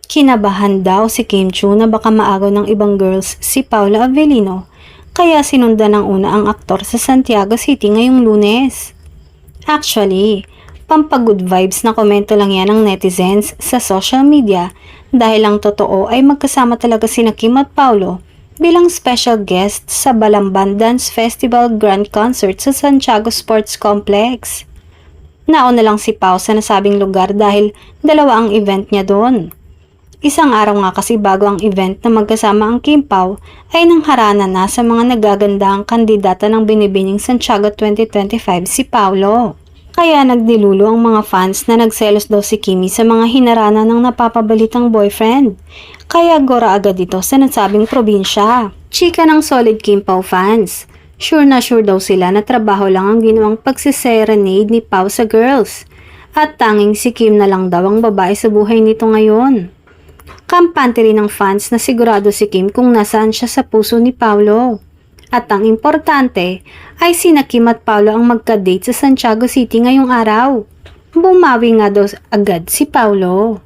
Kinabahan daw si Kim Chiu na baka maagaw ng ibang girls si Paula Avellino, kaya sinundan ng una ang aktor sa Santiago City ngayong Lunes. Actually, pampagood vibes na komento lang yan ng netizens sa social media dahil ang totoo ay magkasama talaga sina Kim at Paulo bilang special guest sa Balamban Dance Festival Grand Concert sa Santiago Sports Complex. Nauna lang si Pau sa nasabing lugar dahil dalawa ang event niya doon. Isang araw nga kasi bago ang event na magkasama ang Kim Pao ay nangharana na sa mga nagagandahang kandidata ng Binibining Santiago 2025 si Paulo. Kaya nagdilulo ang mga fans na nagselos daw si Kimi sa mga hinarana ng napapabalitang boyfriend. Kaya gora agad ito sa nasabing probinsya. Chika ng solid Kim Pao fans. Sure na sure daw sila na trabaho lang ang ginawang pagsiserenade ni Pao sa girls. At tanging si Kim na lang daw ang babae sa buhay nito ngayon. Kampante rin ng fans na sigurado si Kim kung nasaan siya sa puso ni Paulo. At ang importante ay sina Kim at Paulo ang magka-date sa Santiago City ngayong araw. Bumawi nga daw agad si Paulo.